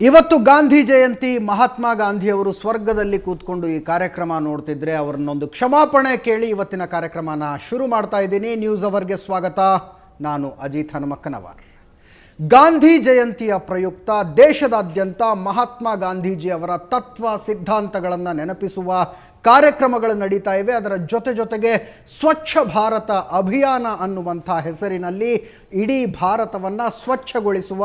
ಇವತ್ತು ಗಾಂಧಿ ಜಯಂತಿ. ಮಹಾತ್ಮ ಗಾಂಧಿಯವರು ಸ್ವರ್ಗದಲ್ಲಿ ಕೂತ್ಕೊಂಡು ಈ ಕಾರ್ಯಕ್ರಮ ನೋಡ್ತಿದ್ರೆ ಅವರನ್ನೊಂದು ಕ್ಷಮಾಪಣೆ ಕೇಳಿ ಇವತ್ತಿನ ಕಾರ್ಯಕ್ರಮನ ಶುರು ಮಾಡ್ತಾ ಇದ್ದೀನಿ. ನ್ಯೂಸ್ ಅವರ್ಗೆ ಸ್ವಾಗತ. ನಾನು ಅಜಿತ್ ಹನುಮಕ್ಕನವರ್. ಗಾಂಧಿ ಜಯಂತಿಯ ಪ್ರಯುಕ್ತ ದೇಶದಾದ್ಯಂತ ಮಹಾತ್ಮ ಗಾಂಧೀಜಿಯವರ ತತ್ವ ಸಿದ್ಧಾಂತಗಳನ್ನು ನೆನಪಿಸುವ ಕಾರ್ಯಕ್ರಮಗಳು ನಡೀತಾ ಇವೆ. ಅದರ ಜೊತೆಗೆ ಸ್ವಚ್ಛ ಭಾರತ ಅಭಿಯಾನ ಅನ್ನುವಂಥ ಹೆಸರಿನಲ್ಲಿ ಇಡೀ ಭಾರತವನ್ನು ಸ್ವಚ್ಛಗೊಳಿಸುವ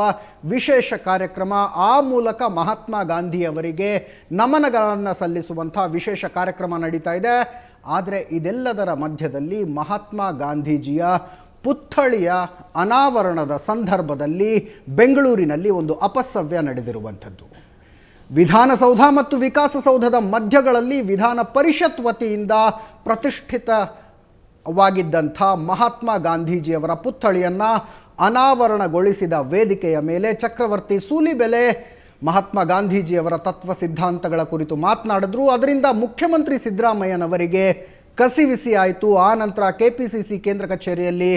ವಿಶೇಷ ಕಾರ್ಯಕ್ರಮ, ಆ ಮೂಲಕ ಮಹಾತ್ಮ ಗಾಂಧಿಯವರಿಗೆ ನಮನಗಳನ್ನು ಸಲ್ಲಿಸುವಂಥ ವಿಶೇಷ ಕಾರ್ಯಕ್ರಮ ನಡೀತಾ ಇದೆ. ಆದರೆ ಇದೆಲ್ಲದರ ಮಧ್ಯದಲ್ಲಿ ಮಹಾತ್ಮ ಗಾಂಧೀಜಿಯ ಪುತ್ಥಳಿಯ ಅನಾವರಣದ ಸಂದರ್ಭದಲ್ಲಿ ಬೆಂಗಳೂರಿನಲ್ಲಿ ಒಂದು ಅಪಸವ್ಯ ನಡೆದಿರುವಂಥದ್ದು. ವಿಧಾನಸೌಧ ಮತ್ತು ವಿಕಾಸಸೌಧದ ಮಧ್ಯಗಳಲ್ಲಿ ವಿಧಾನ ಪರಿಷತ್ ವತಿಯಿಂದ ಪ್ರತಿಷ್ಠಿತವಾಗಿದ್ದಂಥ ಮಹಾತ್ಮ ಗಾಂಧೀಜಿಯವರ ಪುತ್ಥಳಿಯನ್ನು ಅನಾವರಣಗೊಳಿಸಿದ ವೇದಿಕೆಯ ಮೇಲೆ ಚಕ್ರವರ್ತಿ ಸೂಲಿಬೆಲೆ ಮಹಾತ್ಮ ಗಾಂಧೀಜಿಯವರ ತತ್ವ ಸಿದ್ಧಾಂತಗಳ ಕುರಿತು ಮಾತನಾಡಿದ್ರು. ಅದರಿಂದ ಮುಖ್ಯಮಂತ್ರಿ ಸಿದ್ದರಾಮಯ್ಯನವರಿಗೆ ಕಸಿವಿಸಿ ಆಯಿತು. ಆ ನಂತರ KPCC ಕೇಂದ್ರ ಕಚೇರಿಯಲ್ಲಿ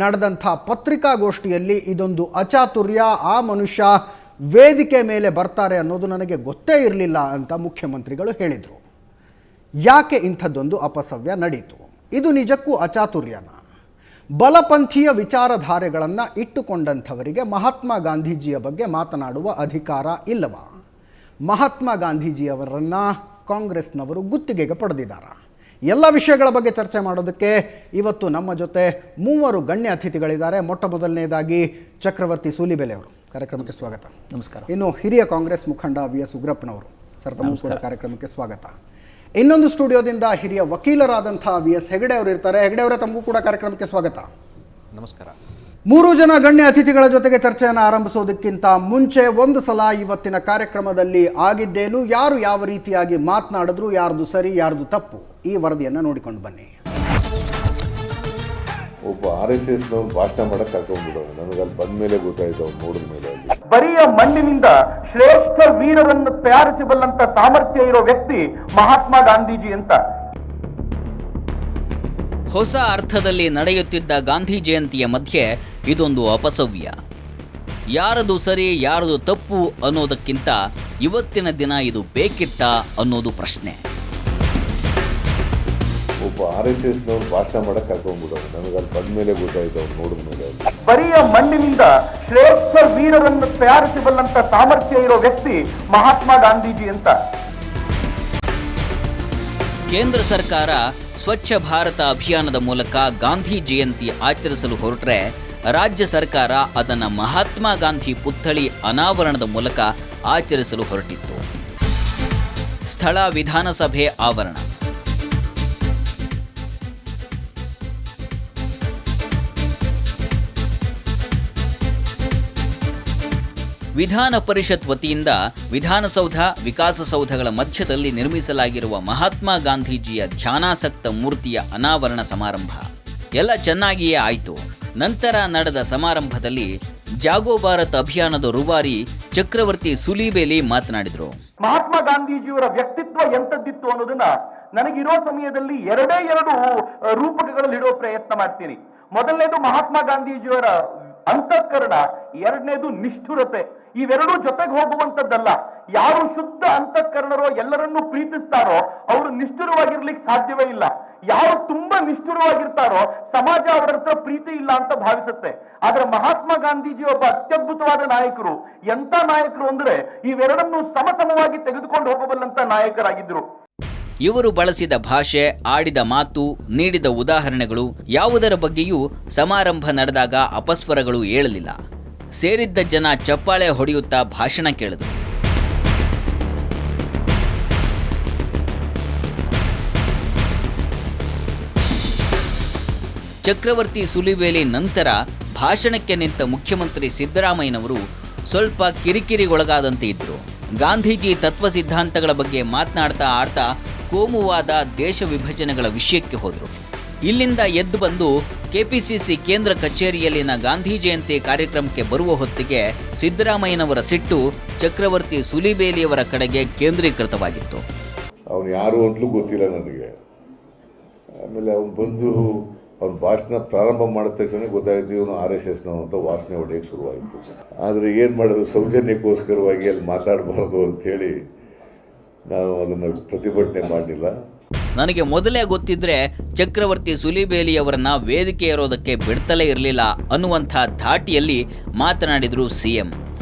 ನಡೆದಂಥ ಪತ್ರಿಕಾಗೋಷ್ಠಿಯಲ್ಲಿ ಇದೊಂದು ಅಚಾತುರ್ಯ, ಆ ಮನುಷ್ಯ ವೇದಿಕೆ ಮೇಲೆ ಬರ್ತಾರೆ ಅನ್ನೋದು ನನಗೆ ಗೊತ್ತೇ ಇರಲಿಲ್ಲ ಅಂತ ಮುಖ್ಯಮಂತ್ರಿಗಳು ಹೇಳಿದರು. ಯಾಕೆ ಇಂಥದ್ದೊಂದು ಅಪಸವ್ಯ ನಡೀತು? ಇದು ನಿಜಕ್ಕೂ ಅಚಾತುರ್ಯನ? ಬಲಪಂಥೀಯ ವಿಚಾರಧಾರೆಗಳನ್ನು ಇಟ್ಟುಕೊಂಡಂಥವರಿಗೆ ಮಹಾತ್ಮ ಗಾಂಧೀಜಿಯ ಬಗ್ಗೆ ಮಾತನಾಡುವ ಅಧಿಕಾರ ಇಲ್ಲವಾ? ಮಹಾತ್ಮ ಗಾಂಧೀಜಿಯವರನ್ನು ಕಾಂಗ್ರೆಸ್ನವರು ಗುತ್ತಿಗೆಗೆ ಪಡೆದಿದ್ದಾರೆ. ಎಲ್ಲ ವಿಷಯಗಳ ಬಗ್ಗೆ ಚರ್ಚೆ ಮಾಡೋದಕ್ಕೆ ಇವತ್ತು ನಮ್ಮ ಜೊತೆ ಮೂವರು ಗಣ್ಯ ಅತಿಥಿಗಳಿದ್ದಾರೆ. ಮೊಟ್ಟ ಮೊದಲನೇದಾಗಿ ಚಕ್ರವರ್ತಿ ಸೂಲಿಬೆಲೆ ಅವರು, ಕಾರ್ಯಕ್ರಮಕ್ಕೆ ಸ್ವಾಗತ. ನಮಸ್ಕಾರ. ಇನ್ನು ಹಿರಿಯ ಕಾಂಗ್ರೆಸ್ ಮುಖಂಡ VS ಉಗ್ರಪ್ಪನವರು, ಸರ್ ತಮ್ಮ ಕಾರ್ಯಕ್ರಮಕ್ಕೆ ಸ್ವಾಗತ. ಇನ್ನೊಂದು ಸ್ಟುಡಿಯೋದಿಂದ ಹಿರಿಯ ವಕೀಲರಾದಂಥ VS ಹೆಗಡೆ ಅವರು ಇರ್ತಾರೆ. ಹೆಗಡೆ ಅವರೇ, ತಮಗೂ ಕೂಡ ಕಾರ್ಯಕ್ರಮಕ್ಕೆ ಸ್ವಾಗತ. ನಮಸ್ಕಾರ. ಮೂರು ಜನ ಗಣ್ಯ ಅತಿಥಿಗಳ ಜೊತೆಗೆ ಚರ್ಚೆಯನ್ನು ಆರಂಭಿಸೋದಕ್ಕಿಂತ ಮುಂಚೆ ಒಂದು ಸಲ ಇವತ್ತಿನ ಕಾರ್ಯಕ್ರಮದಲ್ಲಿ ಆಗಿದ್ದೇನು, ಯಾರು ಯಾವ ರೀತಿಯಾಗಿ ಮಾತನಾಡಿದ್ರು, ಯಾರ್ದು ಸರಿ ಯಾರ್ದು ತಪ್ಪು, ಈ ವರದಿಯನ್ನು ನೋಡಿಕೊಂಡು ಬನ್ನಿ. ಒಬ್ಬ RSS ಭಾಷಣ ಮಾಡಕ್ ಕರ್ಕೊಂಡ್ಬಿಡೋದು, ನನಗಲ್ಲಿ ಬಂದ ಮೇಲೆ ಗೊತ್ತಾಯ್ತು, ಅವ್ನು ನೋಡಿದ ಮೇಲೆ. ಬರಿಯ ಮಣ್ಣಿನಿಂದ ಶ್ರೇಷ್ಠ ವೀರರನ್ನು ತಯಾರಿಸಬಲ್ಲಂತ ಸಾಮರ್ಥ್ಯ ಇರೋ ವ್ಯಕ್ತಿ ಮಹಾತ್ಮ ಗಾಂಧೀಜಿ ಅಂತ. ಹೊಸ ಅರ್ಥದಲ್ಲಿ ನಡೆಯುತ್ತಿದ್ದ ಗಾಂಧಿ ಜಯಂತಿಯ ಮಧ್ಯೆ ಇದೊಂದು ಅಪಸವ್ಯ. ಯಾರದು ಸರಿ ಯಾರದು ತಪ್ಪು ಅನ್ನೋದಕ್ಕಿಂತ ಇವತ್ತಿನ ದಿನ ಇದು ಬೇಕಿತ್ತಾ ಅನ್ನೋದು ಪ್ರಶ್ನೆ. ಒಬ್ಬ RSS ಭಾಷಣ ಮಾಡಕ್ ಕರ್ಕೊಂಡ್ಬಿಡೋದು, ನನಗಲ್ಲಿ ಬಂದ ಮೇಲೆ ಗೊತ್ತಾಯ್ತು, ಅವ್ನು ನೋಡಿದ ಮೇಲೆ. ಬರಿಯ ಮಣ್ಣಿನಿಂದ ಶ್ರೇಷ್ಠ ವೀರರನ್ನು ತಯಾರಿಸಬಲ್ಲಂತ ಸಾಮರ್ಥ್ಯ ಇರೋ ವ್ಯಕ್ತಿ ಮಹಾತ್ಮ ಗಾಂಧೀಜಿ ಅಂತ. ಕೇಂದ್ರ ಸರ್ಕಾರ ಸ್ವಚ್ಛ ಭಾರತ ಅಭಿಯಾನದ ಮೂಲಕ ಗಾಂಧಿ ಜಯಂತಿ ಆಚರಿಸಲು ಹೊರಟ್ರೆ, ರಾಜ್ಯ ಸರ್ಕಾರ ಅದನ್ನು ಮಹಾತ್ಮ ಗಾಂಧಿ ಪುತ್ಥಳಿ ಅನಾವರಣದ ಮೂಲಕ ಆಚರಿಸಲು ಹೊರಟಿತ್ತು. ಸ್ಥಳ ವಿಧಾನಸಭೆ ಆವರಣ. ವಿಧಾನ ಪರಿಷತ್ ವತಿಯಿಂದ ವಿಧಾನಸೌಧ ವಿಕಾಸಸೌಧಗಳ ಮಧ್ಯದಲ್ಲಿ ನಿರ್ಮಿಸಲಾಗಿರುವ ಮಹಾತ್ಮ ಗಾಂಧೀಜಿಯ ಧ್ಯಾನಾಸಕ್ತ ಮೂರ್ತಿಯ ಅನಾವರಣ ಸಮಾರಂಭ ಎಲ್ಲ ಚೆನ್ನಾಗಿಯೇ ಆಯಿತು. ನಂತರ ನಡೆದ ಸಮಾರಂಭದಲ್ಲಿ ಜಾಗೋ ಭಾರತ್ ಅಭಿಯಾನದ ರೂವಾರಿ ಚಕ್ರವರ್ತಿ ಸೂಲಿಬೆಲೆ ಮಾತನಾಡಿದರು. ಮಹಾತ್ಮ ಗಾಂಧೀಜಿಯವರ ವ್ಯಕ್ತಿತ್ವ ಎಂತದ್ದಿತ್ತು ಅನ್ನೋದನ್ನ ನನಗಿರೋ ಸಮಯದಲ್ಲಿ ಎರಡು ರೂಪಕಗಳಲ್ಲಿ ಇಡೋ ಪ್ರಯತ್ನ ಮಾಡ್ತೀನಿ. ಮೊದಲನೇದು ಮಹಾತ್ಮ ಗಾಂಧೀಜಿಯವರ ಅಂತಃಕರಣ, ಎರಡನೇದು ನಿಷ್ಠುರತೆ. ಇವೆರಡೂ ಜೊತೆಗೆ ಹೋಗುವಂತದ್ದಲ್ಲ. ಯಾರು ಶುದ್ಧ ಅಂತಃಕರಣರೋ, ಎಲ್ಲರನ್ನೂ ಪ್ರೀತಿಸ್ತಾರೋ, ಅವರು ನಿಷ್ಠುರವಾಗಿರ್ಲಿಕ್ಕೆ ಸಾಧ್ಯವೇ ಇಲ್ಲ. ಯಾರು ತುಂಬಾ ನಿಷ್ಠುರವಾಗಿರ್ತಾರೋ, ಸಮಾಜ ಅವರ ಹತ್ರ ಪ್ರೀತಿ ಇಲ್ಲ ಅಂತ ಭಾವಿಸುತ್ತೆ. ಆದ್ರೆ ಮಹಾತ್ಮ ಗಾಂಧೀಜಿ ಒಬ್ಬ ಅತ್ಯದ್ಭುತವಾದ ನಾಯಕರು. ಎಂತ ನಾಯಕರು ಅಂದ್ರೆ ಇವೆರಡನ್ನು ಸಮಸಮವಾಗಿ ತೆಗೆದುಕೊಂಡು ಹೋಗಬಲ್ಲಂತ ನಾಯಕರಾಗಿದ್ರು. ಇವರು ಬಳಸಿದ ಭಾಷೆ, ಆಡಿದ ಮಾತು, ನೀಡಿದ ಉದಾಹರಣೆಗಳು ಯಾವುದರ ಬಗ್ಗೆಯೂ ಸಮಾರಂಭ ನಡೆದಾಗ ಅಪಸ್ವರಗಳು ಏಳಲಿಲ್ಲ. ಸೇರಿದ್ದ ಜನ ಚಪ್ಪಾಳೆ ಹೊಡೆಯುತ್ತಾ ಭಾಷಣ ಕೇಳಿದರು. ಚಕ್ರವರ್ತಿ ಸೂಲಿಬೆಲೆ ನಂತರ ಭಾಷಣಕ್ಕೆ ನಿಂತ ಮುಖ್ಯಮಂತ್ರಿ ಸಿದ್ದರಾಮಯ್ಯನವರು ಸ್ವಲ್ಪ ಕಿರಿಕಿರಿಗೊಳಗಾದಂತೆ ಇದ್ದರು. ಗಾಂಧೀಜಿ ತತ್ವ ಸಿದ್ಧಾಂತಗಳ ಬಗ್ಗೆ ಮಾತನಾಡ್ತಾ ಕೋಮುವಾದ, ದೇಶ ವಿಭಜನೆಗಳ ವಿಷಯಕ್ಕೆ ಹೋದರು. ಇಲ್ಲಿಂದ ಎದ್ದು ಬಂದು KPCC ಕೇಂದ್ರ ಕಚೇರಿಯಲ್ಲಿನ ಗಾಂಧಿ ಜಯಂತಿ ಕಾರ್ಯಕ್ರಮಕ್ಕೆ ಬರುವ ಹೊತ್ತಿಗೆ ಸಿದ್ದರಾಮಯ್ಯನವರ ಸಿಟ್ಟು ಚಕ್ರವರ್ತಿ ಸೂಲಿಬೆಲೆಯವರ ಕಡೆಗೆ ಕೇಂದ್ರೀಕೃತವಾಗಿತ್ತು. ಅವನು ಯಾರು ಅಂತಲೂ ಗೊತ್ತಿಲ್ಲ ನನಗೆ. ಆಮೇಲೆ ಅವನು ಬಂದು ಅವ್ನ ಭಾಷಣ ಪ್ರಾರಂಭ ಮಾಡಿದ ತಕ್ಷಣ ಗೊತ್ತಾಯಿತು ಇವನು RSSನವನು ಅಂತ ವಾಸನೆ ಹೊಡೆಯೋಕ್ಕೆ ಶುರುವಾಯಿತು. ಆದರೆ ಏನು ಮಾಡೋದು, ಸೌಜನ್ಯಕ್ಕೋಸ್ಕರವಾಗಿ ಅಲ್ಲಿ ಮಾತಾಡಬಾರ್ದು ಅಂಥೇಳಿ ನಾವು ಅದನ್ನು ಪ್ರತಿಭಟನೆ ಮಾಡಲಿಲ್ಲ. ನನಗೆ ಮೊದಲೇ ಗೊತ್ತಿದ್ರೆ ಚಕ್ರವರ್ತಿ ಸೂಲಿಬೇಲಿ ಅವರನ್ನ ವೇದಿಕೆ ಏರೋದಕ್ಕೆ ಬಿಡ್ತಲೇ ಇರಲಿಲ್ಲ ಅನ್ನುವಂಥ ಧಾಟಿಯಲ್ಲಿ ಮಾತನಾಡಿದರು CM.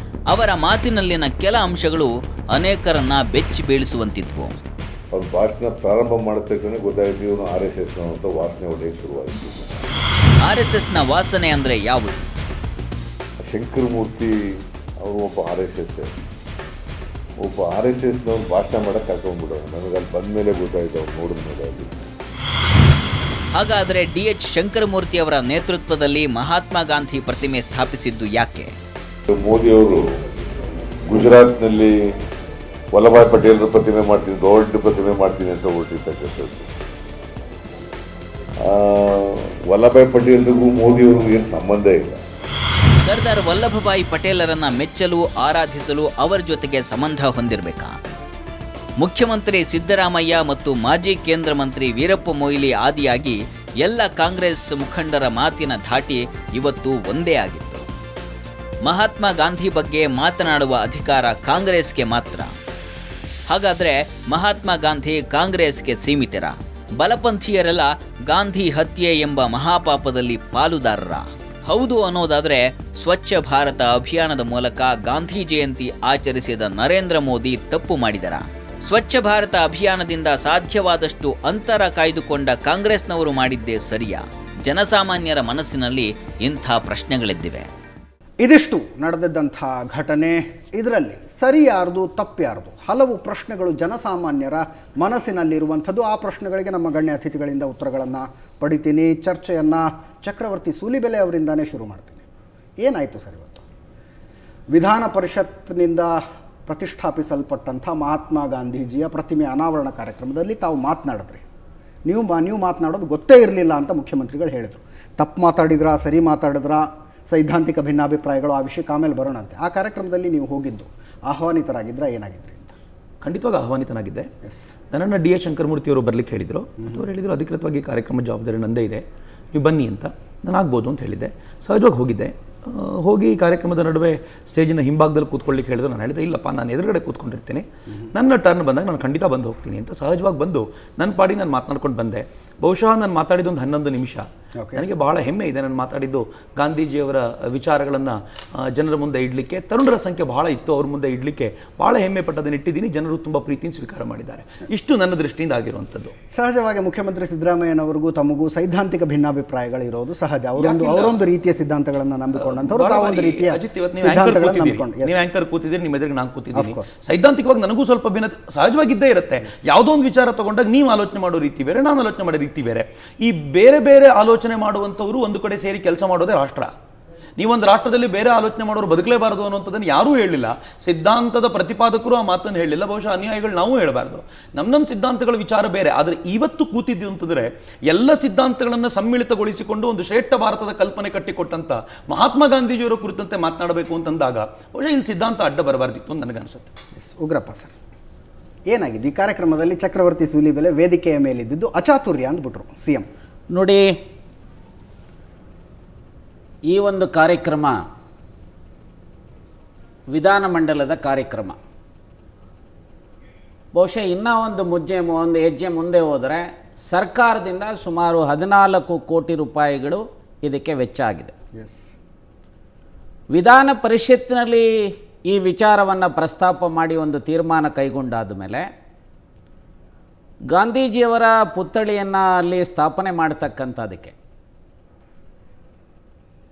ಅವರ ಮಾತಿನಲ್ಲಿನ ಕೆಲ ಅಂಶಗಳು ಅನೇಕರನ್ನ ಬೆಚ್ಚಿ ಬೀಳಿಸುವಂತಿದ್ವು. ಅವ್ನ ಭಾಷಣ ಪ್ರಾರಂಭ ಮಾಡಿದ ತಕ್ಷಣ ಗೊತ್ತಾಯಿತು ಇವನು RSSನವನು ಅಂತ ವಾಸನೆ ಹೊಡೆಯೋಕ್ಕೆ ಶುರುವಾಯಿತು. RSSನ ವಾಸನೆ ಅಂದರೆ ಯಾವುದು? ಶಂಕರಮೂರ್ತಿ ಅವರು ಒಬ್ಬ RSSನವ್ನು ಭಾಷಣ ಮಾಡೋಕ್ಕೆ ಹಾಕೊಂಡ್ಬಿಡೋನು. ನನಗೆ ಅಲ್ಲಿ ಬಂದ ಮೇಲೆ ಗೊತ್ತಾಯಿತು, ಅವ್ನು ನೋಡಿದ ಮೇಲೆ. ಅಲ್ಲಿ ಹಾಗಾದರೆ DH ಶಂಕರಮೂರ್ತಿ ಅವರ ನೇತೃತ್ವದಲ್ಲಿ ಮಹಾತ್ಮ ಗಾಂಧಿ ಪ್ರತಿಮೆ ಸ್ಥಾಪಿಸಿದ್ದು ಯಾಕೆ? ಮೋದಿಯವರು ಗುಜರಾತ್ನಲ್ಲಿ ವಲ್ಲಭಾಯ್ ಪಟೇಲ್ರ ಪ್ರತಿಮೆ ಮಾಡ್ತೀನಿ, ದೊಡ್ಡ ಪ್ರತಿಮೆ ಮಾಡ್ತೀನಿ ಅಂತ ಹೊರಟಿರ್ತಕ್ಕಂಥದ್ದು. ವಲ್ಲಭಾಯ್ ಪಟೇಲ್ರಿಗೂ ಮೋದಿಯವ್ರಿಗೂ ಏನು ಸಂಬಂಧ ಇಲ್ಲ. ಸರ್ದಾರ್ ವಲ್ಲಭಭಾಯಿ ಪಟೇಲರನ್ನ ಮೆಚ್ಚಲು ಆರಾಧಿಸಲು ಅವರ ಜೊತೆಗೆ ಸಂಬಂಧ ಹೊಂದಿರಬೇಕಾ? ಮುಖ್ಯಮಂತ್ರಿ ಸಿದ್ದರಾಮಯ್ಯ ಮತ್ತು ಮಾಜಿ ಕೇಂದ್ರ ಮಂತ್ರಿ ವೀರಪ್ಪ ಮೊಯ್ಲಿ ಆದಿಯಾಗಿ ಎಲ್ಲ ಕಾಂಗ್ರೆಸ್ ಮುಖಂಡರ ಮಾತಿನ ಧಾಟಿ ಇವತ್ತು ಒಂದೇ ಆಗಿತ್ತು. ಮಹಾತ್ಮ ಗಾಂಧಿ ಬಗ್ಗೆ ಮಾತನಾಡುವ ಅಧಿಕಾರ ಕಾಂಗ್ರೆಸ್ಗೆ ಮಾತ್ರ. ಹಾಗಾದ್ರೆ ಮಹಾತ್ಮ ಗಾಂಧಿ ಕಾಂಗ್ರೆಸ್ಗೆ ಸೀಮಿತರ? ಬಲಪಂಥೀಯರೆಲ್ಲ ಗಾಂಧಿ ಹತ್ಯೆ ಎಂಬ ಮಹಾಪಾಪದಲ್ಲಿ ಪಾಲುದಾರರ? ಹೌದು ಅನ್ನೋದಾದ್ರೆ ಸ್ವಚ್ಛ ಭಾರತ ಅಭಿಯಾನದ ಮೂಲಕ ಗಾಂಧಿ ಜಯಂತಿ ಆಚರಿಸಿದ ನರೇಂದ್ರ ಮೋದಿ ತಪ್ಪು ಮಾಡಿದರ? ಸ್ವಚ್ಛ ಭಾರತ ಅಭಿಯಾನದಿಂದ ಸಾಧ್ಯವಾದಷ್ಟು ಅಂತರ ಕಾಯ್ದುಕೊಂಡ ಕಾಂಗ್ರೆಸ್ನವರು ಮಾಡಿದ್ದೇ ಸರಿಯಾ? ಜನಸಾಮಾನ್ಯರ ಮನಸ್ಸಿನಲ್ಲಿ ಇಂಥ ಪ್ರಶ್ನೆಗಳಿದ್ದಿವೆ. ಇದಿಷ್ಟು ನಡೆದಿದ್ದಂಥ ಘಟನೆ. ಇದರಲ್ಲಿ ಸರಿ ಯಾರ್ದು ತಪ್ಪು ಯಾರ್ದು ಹಲವು ಪ್ರಶ್ನೆಗಳು ಜನಸಾಮಾನ್ಯರ ಮನಸ್ಸಿನಲ್ಲಿರುವಂಥದ್ದು. ಆ ಪ್ರಶ್ನೆಗಳಿಗೆ ನಮ್ಮ ಗಣ್ಯ ಅತಿಥಿಗಳಿಂದ ಉತ್ತರಗಳನ್ನು ಪಡಿತೀನಿ. ಚರ್ಚೆಯನ್ನು ಚಕ್ರವರ್ತಿ ಸೂಲಿಬೆಲೆ ಅವರಿಂದಾನೇ ಶುರು ಮಾಡ್ತೀನಿ. ಏನಾಯಿತು ಸರ್ ಇವತ್ತು? ವಿಧಾನ ಪರಿಷತ್ನಿಂದ ಪ್ರತಿಷ್ಠಾಪಿಸಲ್ಪಟ್ಟಂಥ ಮಹಾತ್ಮ ಗಾಂಧೀಜಿಯ ಪ್ರತಿಮೆ ಅನಾವರಣ ಕಾರ್ಯಕ್ರಮದಲ್ಲಿ ತಾವು ಮಾತನಾಡಿದ್ರಿ. ನೀವು ಮಾತನಾಡೋದು ಗೊತ್ತೇ ಇರಲಿಲ್ಲ ಅಂತ ಮುಖ್ಯಮಂತ್ರಿಗಳು ಹೇಳಿದರು. ತಪ್ಪು ಮಾತಾಡಿದ್ರಾ, ಸರಿ ಮಾತಾಡಿದ್ರಾ, ಸೈದ್ಧಾಂತಿಕ ಭಿನ್ನಾಭಿಪ್ರಾಯಗಳು, ಆ ವಿಷಯಕ್ಕೆ ಆಮೇಲೆ ಬರೋಣಂತೆ. ಆ ಕಾರ್ಯಕ್ರಮದಲ್ಲಿ ನೀವು ಹೋಗಿದ್ದು ಆಹ್ವಾನಿತರಾಗಿದ್ರಾ, ಏನಾಗಿದ್ರಿ ಅಂತ? ಖಂಡಿತವಾಗಿ ಆಹ್ವಾನಿತನಾಗಿದ್ದೆ. ನನ್ನನ್ನು DH ಶಂಕರಮೂರ್ತಿಯವರು ಬರಲಿಕ್ಕೆ ಹೇಳಿದರು. ಮತ್ತು ಅವ್ರು ಹೇಳಿದರು ಅಧಿಕೃತವಾಗಿ ಕಾರ್ಯಕ್ರಮ ಜವಾಬ್ದಾರಿ ನಂದೇ ಇದೆ, ನೀವು ಬನ್ನಿ ಅಂತ. ನಾನು ಆಗ್ಬೋದು ಅಂತ ಹೇಳಿದ್ದೆ. ಸಹಜವಾಗಿ ಹೋಗಿದ್ದೆ. ಹೋಗಿ ಕಾರ್ಯಕ್ರಮದ ನಡುವೆ ಸ್ಟೇಜಿನ ಹಿಂಭಾಗದಲ್ಲಿ ಕೂತ್ಕೊಳ್ಳಿಕ್ಕೆ ಹೇಳಿದ್ರು. ನಾನು ಹೇಳಿದೆ ಇಲ್ಲಪ್ಪ, ನಾನು ಎದುರುಗಡೆ ಕೂತ್ಕೊಂಡಿರ್ತೀನಿ, ನನ್ನ ಟರ್ನ್ ಬಂದಾಗ ನಾನು ಖಂಡಿತ ಬಂದು ಹೋಗ್ತೀನಿ ಅಂತ ಸಹಜವಾಗಿ ಬಂದು ನನ್ನ ಪಾಡಿ ನಾನು ಮಾತನಾಡ್ಕೊಂಡು ಬಂದೆ. ಬಹುಶಃ ನಾನು ಮಾತಾಡಿದ್ದು ಒಂದು 11 ನಿಮಿಷ. ನನಗೆ ಬಹಳ ಹೆಮ್ಮೆ ಇದೆ. ನಾನು ಮಾತಾಡಿದ್ದು ಗಾಂಧೀಜಿಯವರ ವಿಚಾರಗಳನ್ನು ಜನರ ಮುಂದೆ ಇಡಲಿಕ್ಕೆ. ತರುಣರ ಸಂಖ್ಯೆ ಬಹಳ ಇತ್ತು, ಅವ್ರ ಮುಂದೆ ಇಡಲಿಕ್ಕೆ ಭಾಳ ಹೆಮ್ಮೆ ಪಟ್ಟದನ್ನು ಇಟ್ಟಿದ್ದೀನಿ. ಜನರು ತುಂಬ ಪ್ರೀತಿಯಿಂದ ಸ್ವೀಕಾರ ಮಾಡಿದ್ದಾರೆ. ಇಷ್ಟು ನನ್ನ ದೃಷ್ಟಿಯಿಂದ ಆಗಿರುವಂಥದ್ದು. ಸಹಜವಾಗಿ ಮುಖ್ಯಮಂತ್ರಿ ಸಿದ್ದರಾಮಯ್ಯನವರಿಗೂ ತಮಗೂ ಸೈದ್ಧಾಂತಿಕ ಭಿನ್ನಾಭಿಪ್ರಾಯಗಳು ಇರೋದು ಸಹಜ. ಅವರೊಂದು ರೀತಿಯ ಸಿದ್ಧಾಂತಗಳನ್ನು ನಂಬಿಕೊಂಡಂಥವ್ರು, ತಾವೊಂದು ರೀತಿಯ ಸಿದ್ಧಾಂತಗಳನ್ನು ನಂಬಿಕೊಂಡು. ನೀವು ಆಂಕರ್ ಕೂತಿದ್ದೀರಿ, ನಿಮ್ಮ ಎದುರಿಗೆ ನಾನು ಕೂತಿದ್ದೀನಿ. ಸೈದ್ಧಾಂತಿಕವಾಗಿ ನನಗೂ ಸ್ವಲ್ಪ ಭಿನ್ನತೆ ಸಹಜವಾಗಿದ್ದೇ ಇರುತ್ತೆ. ಯಾವುದೋ ಒಂದು ವಿಚಾರ ತಗೊಂಡಾಗ ನೀವು ಆಲೋಚನೆ ಮಾಡೋ ರೀತಿ ಬೇರೆ, ನಾನು ಆಲೋಚನೆ ಮಾಡೋ ರೀತಿ ಬೇರೆ. ಈ ಬೇರೆ ಬೇರೆ ಆಲೋಚನೆ ಮಾಡುವಂಥವರು ಒಂದು ಕಡೆ ಸೇರಿ ಕೆಲಸ ಮಾಡೋದೇ ರಾಷ್ಟ್ರ. ನೀವೊಂದು ರಾಷ್ಟ್ರದಲ್ಲಿ ಬೇರೆ ಆಲೋಚನೆ ಮಾಡೋರು ಬದುಕಲೇಬಾರದು ಅನ್ನೋಂಥದ್ದನ್ನು ಯಾರೂ ಹೇಳಿಲ್ಲ. ಸಿದ್ಧಾಂತದ ಪ್ರತಿಪಾದಕರು ಆ ಮಾತನ್ನು ಹೇಳಿಲ್ಲ. ಬಹುಶಃ ಅನುಯಾಯಿಗಳು ನಾವು ಹೇಳಬಾರ್ದು. ನಮ್ಮ ಸಿದ್ಧಾಂತಗಳ ವಿಚಾರ ಬೇರೆ. ಆದರೆ ಇವತ್ತು ಕೂತಿದ್ದೀವಿ ಅಂತಂದರೆ ಎಲ್ಲ ಸಿದ್ಧಾಂತಗಳನ್ನು ಸಮ್ಮಿಳಿತಗೊಳಿಸಿಕೊಂಡು ಒಂದು ಶ್ರೇಷ್ಠ ಭಾರತದ ಕಲ್ಪನೆ ಕಟ್ಟಿಕೊಟ್ಟಂಥ ಮಹಾತ್ಮ ಗಾಂಧೀಜಿಯವರ ಕುರಿತಂತೆ ಮಾತನಾಡಬೇಕು ಅಂತಂದಾಗ ಬಹುಶಃ ಇಲ್ಲಿ ಸಿದ್ಧಾಂತ ಅಡ್ಡ ಬರಬಾರ್ದಿತ್ತು ಅಂತ ನನಗನ್ಸುತ್ತೆ. ಉಗ್ರಪ್ಪ ಸರ್, ಏನಾಗಿದೆ ಈ ಕಾರ್ಯಕ್ರಮದಲ್ಲಿ? ಚಕ್ರವರ್ತಿ ಸೂಲಿಬೆಲೆ ವೇದಿಕೆಯ ಮೇಲಿದ್ದು ಅಚಾತುರ್ಯ ಅಂದ್ಬಿಟ್ರು CM. ನೋಡಿ, ಈ ಒಂದು ಕಾರ್ಯಕ್ರಮ ವಿಧಾನಮಂಡಲದ ಕಾರ್ಯಕ್ರಮ. ಬಹುಶಃ ಇನ್ನೂ ಒಂದು ಹೆಜ್ಜೆ ಮುಂದೆ ಹೋದರೆ ಸರ್ಕಾರದಿಂದ ಸುಮಾರು 14 ಕೋಟಿ ರೂಪಾಯಿಗಳು ಇದಕ್ಕೆ ವೆಚ್ಚ ಆಗಿದೆ. ವಿಧಾನ ಪರಿಷತ್ತಿನಲ್ಲಿ ಈ ವಿಚಾರವನ್ನು ಪ್ರಸ್ತಾಪ ಮಾಡಿ ಒಂದು ತೀರ್ಮಾನ ಕೈಗೊಂಡಾದ ಮೇಲೆ ಗಾಂಧೀಜಿಯವರ ಪುತ್ಥಳಿಯನ್ನು ಅಲ್ಲಿ ಸ್ಥಾಪನೆ ಮಾಡತಕ್ಕಂಥದ್ದಕ್ಕೆ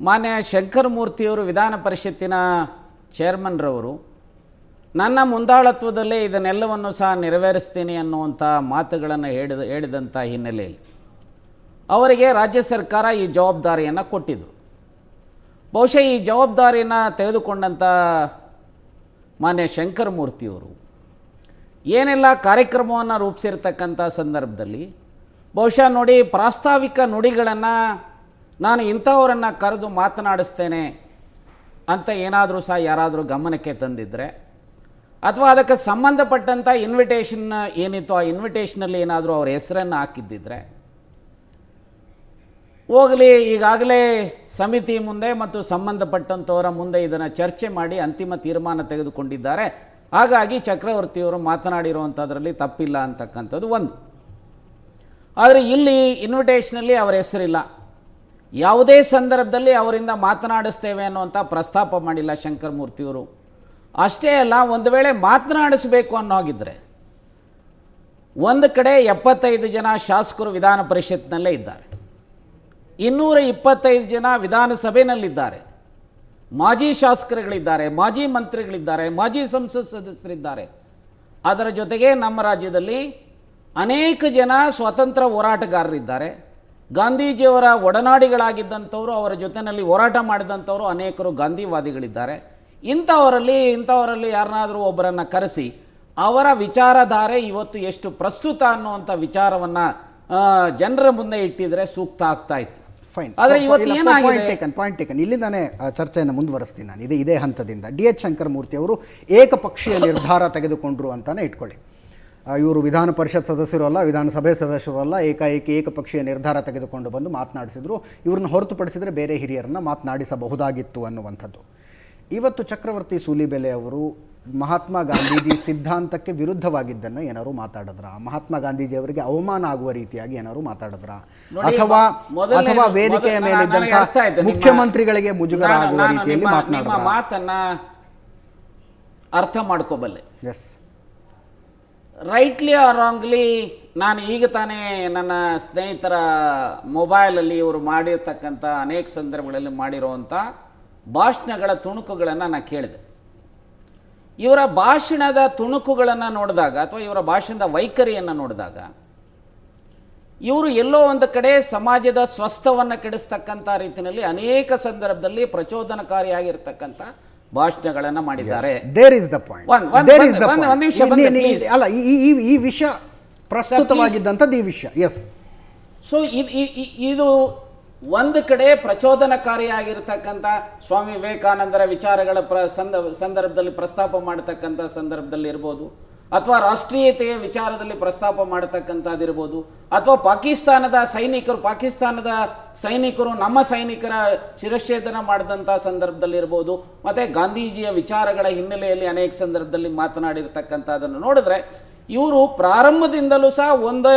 ಮಾನ್ಯ ಶಂಕರಮೂರ್ತಿಯವರು ವಿಧಾನ ಪರಿಷತ್ತಿನ ಚೇರ್ಮನ್ರವರು ನನ್ನ ಮುಂದಾಳತ್ವದಲ್ಲೇ ಇದನ್ನೆಲ್ಲವನ್ನು ಸಹ ನೆರವೇರಿಸ್ತೀನಿ ಅನ್ನುವಂಥ ಮಾತುಗಳನ್ನು ಹೇಳಿದಂಥ ಹಿನ್ನೆಲೆಯಲ್ಲಿ ಅವರಿಗೆ ರಾಜ್ಯ ಸರ್ಕಾರ ಈ ಜವಾಬ್ದಾರಿಯನ್ನು ಕೊಟ್ಟಿದ್ದರು. ಬಹುಶಃ ಈ ಜವಾಬ್ದಾರಿಯನ್ನು ತೆಗೆದುಕೊಂಡಂಥ ಮಾನ್ಯ ಶಂಕರಮೂರ್ತಿಯವರು ಏನೆಲ್ಲ ಕಾರ್ಯಕ್ರಮವನ್ನು ರೂಪಿಸಿರ್ತಕ್ಕಂಥ ಸಂದರ್ಭದಲ್ಲಿ ಬಹುಶಃ ನೋಡಿ, ಪ್ರಾಸ್ತಾವಿಕ ನುಡಿಗಳನ್ನು ನಾನು ಇಂಥವರನ್ನು ಕರೆದು ಮಾತನಾಡಿಸ್ತೇನೆ ಅಂತ ಏನಾದರೂ ಸಹ ಯಾರಾದರೂ ಗಮನಕ್ಕೆ ತಂದಿದ್ದರೆ, ಅಥವಾ ಅದಕ್ಕೆ ಸಂಬಂಧಪಟ್ಟಂಥ ಇನ್ವಿಟೇಷನ್ ಏನಿತ್ತು ಆ ಇನ್ವಿಟೇಷನಲ್ಲಿ ಏನಾದರೂ ಅವ್ರ ಹೆಸರನ್ನು ಹಾಕಿದ್ದಿದ್ರೆ ಹೋಗಲಿ, ಈಗಾಗಲೇ ಸಮಿತಿ ಮುಂದೆ ಮತ್ತು ಸಂಬಂಧಪಟ್ಟಂಥವರ ಮುಂದೆ ಇದನ್ನು ಚರ್ಚೆ ಮಾಡಿ ಅಂತಿಮ ತೀರ್ಮಾನ ತೆಗೆದುಕೊಂಡಿದ್ದಾರೆ. ಹಾಗಾಗಿ ಚಕ್ರವರ್ತಿಯವರು ಮಾತನಾಡಿರುವಂಥದ್ರಲ್ಲಿ ತಪ್ಪಿಲ್ಲ ಅಂತಕ್ಕಂಥದ್ದು ಒಂದು. ಆದರೆ ಇಲ್ಲಿ ಇನ್ವಿಟೇಷನಲ್ಲಿ ಅವರ ಹೆಸರಿಲ್ಲ. ಯಾವುದೇ ಸಂದರ್ಭದಲ್ಲಿ ಅವರಿಂದ ಮಾತನಾಡಿಸ್ತೇವೆ ಅನ್ನುವಂಥ ಪ್ರಸ್ತಾಪ ಮಾಡಿಲ್ಲ ಶಂಕರಮೂರ್ತಿಯವರು. ಅಷ್ಟೇ ಅಲ್ಲ, ಒಂದು ವೇಳೆ ಮಾತನಾಡಿಸಬೇಕು ಅನ್ನೋ ಹಾಗಿದ್ದರೆ ಒಂದು ಕಡೆ 75 ಜನ ಶಾಸಕರು ವಿಧಾನ ಪರಿಷತ್ನಲ್ಲೇ ಇದ್ದಾರೆ, 225 ಜನ ವಿಧಾನಸಭೆಯಲ್ಲಿದ್ದಾರೆ, ಮಾಜಿ ಶಾಸಕರುಗಳಿದ್ದಾರೆ, ಮಾಜಿ ಮಂತ್ರಿಗಳಿದ್ದಾರೆ, ಮಾಜಿ ಸಂಸತ್ ಸದಸ್ಯರಿದ್ದಾರೆ. ಅದರ ಜೊತೆಗೆ ನಮ್ಮ ರಾಜ್ಯದಲ್ಲಿ ಅನೇಕ ಜನ ಸ್ವಾತಂತ್ರ್ಯ ಹೋರಾಟಗಾರರಿದ್ದಾರೆ. ಗಾಂಧೀಜಿಯವರ ಒಡನಾಡಿಗಳಾಗಿದ್ದಂಥವರು, ಅವರ ಜೊತೆಯಲ್ಲಿ ಹೋರಾಟ ಮಾಡಿದಂಥವರು ಅನೇಕರು ಗಾಂಧಿವಾದಿಗಳಿದ್ದಾರೆ. ಇಂಥವರಲ್ಲಿ ಯಾರನ್ನಾದರೂ ಒಬ್ಬರನ್ನು ಕರೆಸಿ ಅವರ ವಿಚಾರಧಾರೆ ಇವತ್ತು ಎಷ್ಟು ಪ್ರಸ್ತುತ ಅನ್ನುವಂಥ ವಿಚಾರವನ್ನು ಜನರ ಮುಂದೆ ಇಟ್ಟಿದ್ರೆ ಸೂಕ್ತ ಆಗ್ತಾ ಇತ್ತು. ಫೈನ್. ಆದರೆ ಇವತ್ತು ಏನಾಗಿದೆ, ಪಾಯಿಂಟ್ ಟೇಕನ್. ಇಲ್ಲಿಂದಾನೇ ಚರ್ಚೆಯನ್ನು ಮುಂದುವರಿಸ್ತೀನಿ ನಾನು. ಇದೇ ಹಂತದಿಂದ ಡಿ.ಎಚ್. ಶಂಕರಮೂರ್ತಿ ಅವರು ಏಕಪಕ್ಷೀಯ ನಿರ್ಧಾರ ತೆಗೆದುಕೊಂಡ್ರು ಅಂತಾನೆ ಇಟ್ಕೊಳ್ಳಿ. ಇವರು ವಿಧಾನ ಪರಿಷತ್ ಸದಸ್ಯರು ಅಲ್ಲ, ವಿಧಾನಸಭೆ ಸದಸ್ಯರು ಅಲ್ಲ, ಏಕಪಕ್ಷೀಯ ನಿರ್ಧಾರ ತೆಗೆದುಕೊಂಡು ಬಂದು ಮಾತನಾಡಿಸಿದ್ರು. ಇವ್ರನ್ನ ಹೊರತುಪಡಿಸಿದರೆ ಬೇರೆ ಹಿರಿಯರನ್ನ ಮಾತನಾಡಿಸಬಹುದಾಗಿತ್ತು ಅನ್ನುವಂಥದ್ದು. ಇವತ್ತು ಚಕ್ರವರ್ತಿ ಸೂಲಿಬೆಲೆ ಅವರು ಮಹಾತ್ಮ ಗಾಂಧೀಜಿ ಸಿದ್ಧಾಂತಕ್ಕೆ ವಿರುದ್ಧವಾಗಿದ್ದನ್ನು ಏನಾದ್ರು ಮಾತಾಡಿದ್ರ? ಮಹಾತ್ಮ ಗಾಂಧೀಜಿ ಅವರಿಗೆ ಅವಮಾನ ಆಗುವ ರೀತಿಯಾಗಿ ಏನಾದ್ರು ಮಾತಾಡಿದ್ರ? ಅಥವಾ ವೇದಿಕೆಯ ಮೇಲಿದ್ದಂಥ ಮುಖ್ಯಮಂತ್ರಿಗಳಿಗೆ ಮುಜುಗರ ಆಗುವ ರೀತಿಯಲ್ಲಿ ಮಾತನಾಡಿದ್ರ? ಮಾತನ್ನ ಅರ್ಥ ಮಾಡ್ಕೋಬಲ್ಲೆ. Yes, rightly or wrongly. ನಾನು ಈಗ ತಾನೇ ನನ್ನ ಸ್ನೇಹಿತರ ಮೊಬೈಲಲ್ಲಿ ಇವರು ಮಾಡಿರ್ತಕ್ಕಂಥ ಅನೇಕ ಸಂದರ್ಭಗಳಲ್ಲಿ ಮಾಡಿರುವಂಥ ಭಾಷಣಗಳ ತುಣುಕುಗಳನ್ನು ನಾನು ಕೇಳಿದೆ. ಇವರ ಭಾಷಣದ ತುಣುಕುಗಳನ್ನು ನೋಡಿದಾಗ ಅಥವಾ ಇವರ ಭಾಷಣದ ವೈಖರಿಯನ್ನು ನೋಡಿದಾಗ ಇವರು ಎಲ್ಲೋ ಒಂದು ಕಡೆ ಸಮಾಜದ ಸ್ವಸ್ಥವನ್ನು ಕೆಡಿಸ್ತಕ್ಕಂಥ ರೀತಿಯಲ್ಲಿ ಅನೇಕ ಸಂದರ್ಭದಲ್ಲಿ ಪ್ರಚೋದನಕಾರಿಯಾಗಿರ್ತಕ್ಕಂಥ ಭಾಷಣಗಳನ್ನು ಮಾಡಿದ್ದಾರೆ. There is the point. ಒಂದು ನಿಮಿಷ ಅಲ್ಲ, ಈ ವಿಷಯ ಪ್ರಸ್ತುತವಾಗಿದ್ದಂಥದ್ದು ಈ ವಿಷಯ. ಎಸ್. ಸೊ ಇದು ಒಂದು ಕಡೆ ಪ್ರಚೋದನಕಾರಿಯಾಗಿರ್ತಕ್ಕಂಥ ಸ್ವಾಮಿ ವಿವೇಕಾನಂದರ ವಿಚಾರಗಳ ಸಂದರ್ಭದಲ್ಲಿ ಪ್ರಸ್ತಾಪ ಮಾಡತಕ್ಕಂಥ ಸಂದರ್ಭದಲ್ಲಿ ಇರ್ಬೋದು, ಅಥವಾ ರಾಷ್ಟ್ರೀಯತೆಯ ವಿಚಾರದಲ್ಲಿ ಪ್ರಸ್ತಾಪ ಮಾಡತಕ್ಕಂಥದ್ದಿರ್ಬೋದು, ಅಥವಾ ಪಾಕಿಸ್ತಾನದ ಸೈನಿಕರು ನಮ್ಮ ಸೈನಿಕರ ಶಿರಚ್ಛೇದನ ಮಾಡಿದಂಥ ಸಂದರ್ಭದಲ್ಲಿರ್ಬೋದು, ಮತ್ತು ಗಾಂಧೀಜಿಯ ವಿಚಾರಗಳ ಹಿನ್ನೆಲೆಯಲ್ಲಿ ಅನೇಕ ಸಂದರ್ಭದಲ್ಲಿ ಮಾತನಾಡಿರ್ತಕ್ಕಂಥದ್ದನ್ನು ನೋಡಿದ್ರೆ ಇವರು ಪ್ರಾರಂಭದಿಂದಲೂ ಸಹ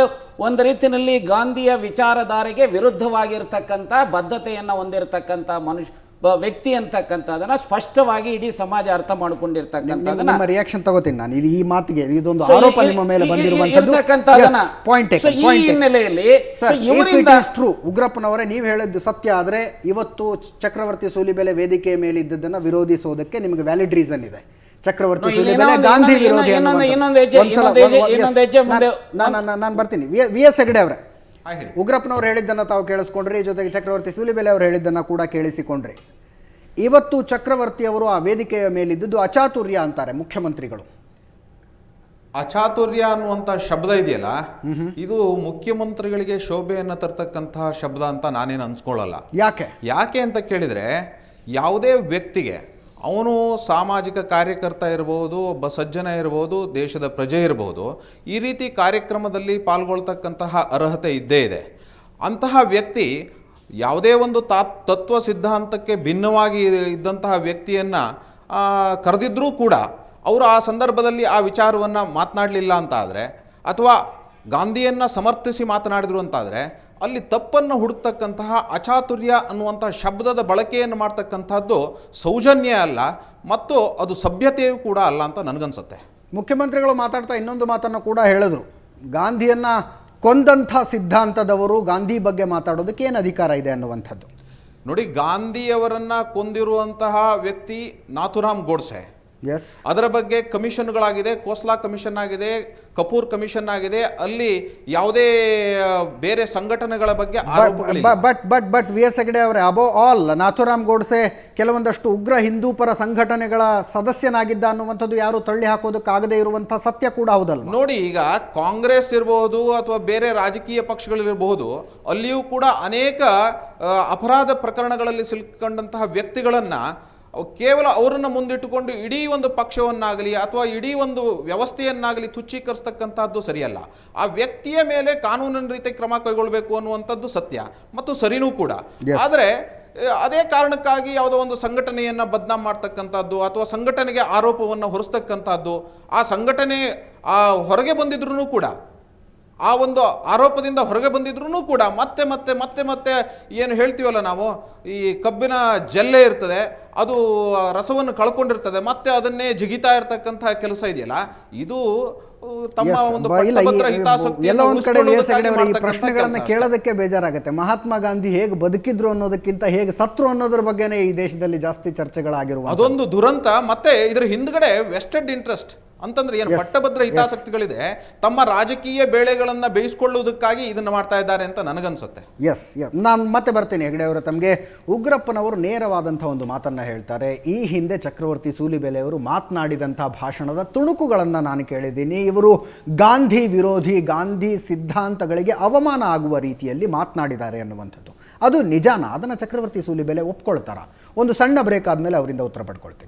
ಒಂದು ರೀತಿಯಲ್ಲಿ ಗಾಂಧಿಯ ವಿಚಾರಧಾರೆಗೆ ವಿರುದ್ಧವಾಗಿರ್ತಕ್ಕಂಥ ಬದ್ಧತೆಯನ್ನು ಹೊಂದಿರತಕ್ಕಂಥ ವ್ಯಕ್ತಿ ಅಂತಕ್ಕಂಥದನ್ನ ಸ್ಪಷ್ಟವಾಗಿ ಇಡೀ ಸಮಾಜ ಅರ್ಥ ಮಾಡಿಕೊಂಡಿರ್ತಕ್ಕಂಥದನ್ನ. ನಿಮ್ಮ ರಿಯಾಕ್ಷನ್ ತಗೋತೀನಿ ನಾನು. ಈ ಮಾತಿಗೆ ಇದೊಂದು ಆರೋಪ ನಿಮ್ಮ ಮೇಲೆ ಬಂದಿರುವಂತದ್ದು. ಈ ಹಿನ್ನೆಲೆಯಲ್ಲಿ ಉಗ್ರಪ್ಪನವರೇ, ನೀವು ಹೇಳಿದ್ದು ಸತ್ಯ ಆದ್ರೆ ಇವತ್ತು ಚಕ್ರವರ್ತಿ ಸೂಲಿಬೆಲೆ ವೇದಿಕೆಯ ಮೇಲೆ ಇದ್ದದನ್ನ ವಿರೋಧಿಸೋದಕ್ಕೆ ನಿಮಗೆ ವ್ಯಾಲಿಡ್ ರೀಸನ್ ಇದೆ. ಚಕ್ರವರ್ತಿ ಸೂಲಿಬೆಲೆ ಗಾಂಧಿ ವಿರೋಧಿ. ನಾನು ಬರ್ತೀನಿ. ವಿ ಎಸ್ ಹೆಗಡೆ ಅವರೇ, ಉಗ್ರಪ್ಪನವ್ರು ಹೇಳಿದ್ದನ್ನ ತಾವು ಕೇಳಿಸ್ಕೊಂಡ್ರಿ, ಜೊತೆಗೆ ಚಕ್ರವರ್ತಿ ಸೂಲಿಬೆಲೆ ಅವರು ಹೇಳಿದ್ದನ್ನ ಕೂಡ ಕೇಳಿಸಿಕೊಂಡ್ರಿ. ಇವತ್ತು ಚಕ್ರವರ್ತಿ ಅವರು ಆ ವೇದಿಕೆಯ ಮೇಲಿದ್ದು ಅಚಾತುರ್ಯ ಅಂತಾರೆ ಮುಖ್ಯಮಂತ್ರಿಗಳು. ಅಚಾತುರ್ಯ ಅನ್ನುವಂಥ ಶಬ್ದ ಇದೆಯಲ್ಲ, ಇದು ಮುಖ್ಯಮಂತ್ರಿಗಳಿಗೆ ಶೋಭೆಯನ್ನು ತರ್ತಕ್ಕಂತಹ ಶಬ್ದ ಅಂತ ನಾನೇನು ಅನ್ಸ್ಕೊಳ್ಳಲ್ಲ. ಯಾಕೆ ಅಂತ ಕೇಳಿದರೆ, ಯಾವುದೇ ವ್ಯಕ್ತಿಗೆ ಅವನು ಸಾಮಾಜಿಕ ಕಾರ್ಯಕರ್ತ ಇರ್ಬೋದು, ಒಬ್ಬ ಸಜ್ಜನ ಇರ್ಬೋದು, ದೇಶದ ಪ್ರಜೆ ಇರ್ಬೋದು, ಈ ರೀತಿ ಕಾರ್ಯಕ್ರಮದಲ್ಲಿ ಪಾಲ್ಗೊಳ್ತಕ್ಕಂತಹ ಅರ್ಹತೆ ಇದ್ದೇ ಇದೆ. ಅಂತಹ ವ್ಯಕ್ತಿ ಯಾವುದೇ ಒಂದು ತತ್ವ ಸಿದ್ಧಾಂತಕ್ಕೆ ಭಿನ್ನವಾಗಿ ಇದ್ದಂತಹ ವ್ಯಕ್ತಿಯನ್ನು ಕರೆದಿದ್ರೂ ಕೂಡ ಅವರು ಆ ಸಂದರ್ಭದಲ್ಲಿ ಆ ವಿಚಾರವನ್ನು ಮಾತನಾಡಲಿಲ್ಲ ಅಂತಾದರೆ, ಅಥವಾ ಗಾಂಧಿಯನ್ನು ಸಮರ್ಥಿಸಿ ಮಾತನಾಡಿದ್ರು ಅಂತಾದರೆ, ಅಲ್ಲಿ ತಪ್ಪನ್ನು ಹುಡುಕ್ತಕ್ಕಂತಹ ಅಚಾತುರ್ಯ ಅನ್ನುವಂಥ ಶಬ್ದದ ಬಳಕೆಯನ್ನು ಮಾಡ್ತಕ್ಕಂಥದ್ದು ಸೌಜನ್ಯ ಅಲ್ಲ, ಮತ್ತು ಅದು ಸಭ್ಯತೆಯೂ ಕೂಡ ಅಲ್ಲ ಅಂತ ನನಗನ್ಸುತ್ತೆ. ಮುಖ್ಯಮಂತ್ರಿಗಳು ಮಾತಾಡ್ತಾ ಇನ್ನೊಂದು ಮಾತನ್ನು ಕೂಡ ಹೇಳಿದ್ರು. ಗಾಂಧಿಯನ್ನ ಕೊಂದಂಥ ಸಿದ್ಧಾಂತದವರು ಗಾಂಧಿ ಬಗ್ಗೆ ಮಾತಾಡೋದಕ್ಕೆ ಏನು ಅಧಿಕಾರ ಇದೆ ಅನ್ನುವಂಥದ್ದು. ನೋಡಿ, ಗಾಂಧಿಯವರನ್ನ ಕೊಂದಿರುವಂತಹ ವ್ಯಕ್ತಿ ನಾಥುರಾಮ್ ಗೋಡ್ಸೆ. ಎಸ್, ಅದರ ಬಗ್ಗೆ ಕಮಿಷನ್ಗಳಾಗಿದೆ, ಖೋಸ್ಲಾ ಕಮಿಷನ್ ಆಗಿದೆ, ಕಪೂರ್ ಕಮಿಷನ್ ಆಗಿದೆ. ಅಲ್ಲಿ ಯಾವುದೇ ಬೇರೆ ಸಂಘಟನೆಗಳ ಬಗ್ಗೆ ಬಟ್ ವಿ ಎಸ್ ಹೆಗಡೆ ಅವರೇ, ಅಬೋ ಆಲ್ ನಾಥುರಾಮ್ ಗೋಡ್ಸೆ ಕೆಲವೊಂದಷ್ಟು ಉಗ್ರ ಹಿಂದೂ ಪರ ಸಂಘಟನೆಗಳ ಸದಸ್ಯನಾಗಿದ್ದ ಅನ್ನುವಂಥದ್ದು ಯಾರು ತಳ್ಳಿ ಹಾಕೋದಕ್ಕಾಗದೇ ಇರುವಂತಹ ಸತ್ಯ ಕೂಡ ಹೌದಲ್ಲ. ನೋಡಿ, ಈಗ ಕಾಂಗ್ರೆಸ್ ಇರಬಹುದು ಅಥವಾ ಬೇರೆ ರಾಜಕೀಯ ಪಕ್ಷಗಳಿರಬಹುದು, ಅಲ್ಲಿಯೂ ಕೂಡ ಅನೇಕ ಅಪರಾಧ ಪ್ರಕರಣಗಳಲ್ಲಿ ಸಿಲುಕೊಂಡಂತಹ ವ್ಯಕ್ತಿಗಳನ್ನ ಕೇವಲ ಅವರನ್ನು ಮುಂದಿಟ್ಟುಕೊಂಡು ಇಡೀ ಒಂದು ಪಕ್ಷವನ್ನಾಗಲಿ ಅಥವಾ ಇಡೀ ಒಂದು ವ್ಯವಸ್ಥೆಯನ್ನಾಗಲಿ ತುಚ್ಛೀಕರಿಸ್ತಕ್ಕಂಥದ್ದು ಸರಿಯಲ್ಲ. ಆ ವ್ಯಕ್ತಿಯ ಮೇಲೆ ಕಾನೂನಿನ ರೀತಿ ಕ್ರಮ ಕೈಗೊಳ್ಳಬೇಕು ಅನ್ನುವಂಥದ್ದು ಸತ್ಯ ಮತ್ತು ಸರಿನೂ ಕೂಡ. ಆದರೆ ಅದೇ ಕಾರಣಕ್ಕಾಗಿ ಯಾವುದೋ ಒಂದು ಸಂಘಟನೆಯನ್ನು ಬದನಾಮ್ ಮಾಡ್ತಕ್ಕಂಥದ್ದು ಅಥವಾ ಸಂಘಟನೆಗೆ ಆರೋಪವನ್ನು ಹೊರಿಸ್ತಕ್ಕಂಥದ್ದು, ಆ ಸಂಘಟನೆ ಹೊರಗೆ ಬಂದಿದ್ರೂ ಕೂಡ, ಆ ಒಂದು ಆರೋಪದಿಂದ ಹೊರಗೆ ಬಂದಿದ್ರೂ ಕೂಡ ಮತ್ತೆ ಮತ್ತೆ ಮತ್ತೆ ಮತ್ತೆ ಏನು ಹೇಳ್ತೀವಲ್ಲ ನಾವು, ಈ ಕಬ್ಬಿನ ಜಲ್ಲೆ ಇರ್ತದೆ, ಅದು ರಸವನ್ನು ಕಳ್ಕೊಂಡಿರ್ತದೆ, ಮತ್ತೆ ಅದನ್ನೇ ಜಿಗಿತಾ ಇರ್ತಕ್ಕಂತಹ ಕೆಲಸ ಇದೆಯಲ್ಲ, ಇದು ತಮ್ಮ ಒಂದು ಪಟ್ಟಭದ್ರ ಹಿತಾಸಕ್ತಿ ಎಲ್ಲ ಒಂದ್ ಕಡೆ ಈ ಪ್ರಶ್ನೆಗಳನ್ನ ಕೇಳೋದಕ್ಕೆ ಬೇಜಾರಾಗುತ್ತೆ. ಮಹಾತ್ಮ ಗಾಂಧಿ ಹೇಗೆ ಬದುಕಿದ್ರು ಅನ್ನೋದಕ್ಕಿಂತ ಹೇಗೆ ಸತ್ರು ಅನ್ನೋದ್ರ ಬಗ್ಗೆನೇ ಈ ದೇಶದಲ್ಲಿ ಜಾಸ್ತಿ ಚರ್ಚೆಗಳಾಗಿರುವ ಅದೊಂದು ದುರಂತ. ಮತ್ತೆ ಇದ್ರ ಹಿಂದ್ಗಡೆ ವೆಸ್ಟೆಡ್ ಇಂಟ್ರೆಸ್ಟ್ ಅಂತಂದ್ರೆ ಏನು, ಪಟ್ಟಭದ್ರ ಹಿತಾಸಕ್ತಿಗಳಿದೆ, ತಮ್ಮ ರಾಜಕೀಯ ಬೇಳೆಗಳನ್ನ ಬೇಯಿಸ್ಕೊಳ್ಳುವುದಕ್ಕಾಗಿ ಇದನ್ನ ಮಾಡ್ತಾ ಇದ್ದಾರೆ ಅಂತ ನನಗನ್ಸುತ್ತೆ. ಎಸ್, ನಾನು ಮತ್ತೆ ಬರ್ತೀನಿ ಹೆಗಡೆ ಅವರು. ತಮಗೆ ಉಗ್ರಪ್ಪನವರು ನೇರವಾದಂಥ ಒಂದು ಮಾತನ್ನ ಹೇಳ್ತಾರೆ. ಈ ಹಿಂದೆ ಚಕ್ರವರ್ತಿ ಸೂಲಿಬೆಲೆ ಅವರು ಮಾತನಾಡಿದಂಥ ಭಾಷಣದ ತುಣುಕುಗಳನ್ನು ನಾನು ಕೇಳಿದ್ದೀನಿ. ಇವರು ಗಾಂಧಿ ವಿರೋಧಿ, ಗಾಂಧಿ ಸಿದ್ಧಾಂತಗಳಿಗೆ ಅವಮಾನ ಆಗುವ ರೀತಿಯಲ್ಲಿ ಮಾತನಾಡಿದ್ದಾರೆ ಅನ್ನುವಂಥದ್ದು. ಅದು ನಿಜಾನ? ಅದನ್ನು ಚಕ್ರವರ್ತಿ ಸೂಲಿಬೆಲೆ ಒಪ್ಕೊಳ್ತಾರ? ಒಂದು ಸಣ್ಣ ಬ್ರೇಕ್ ಆದಮೇಲೆ ಅವರಿಂದ ಉತ್ತರ ಪಡ್ಕೊಳ್ತೀನಿ.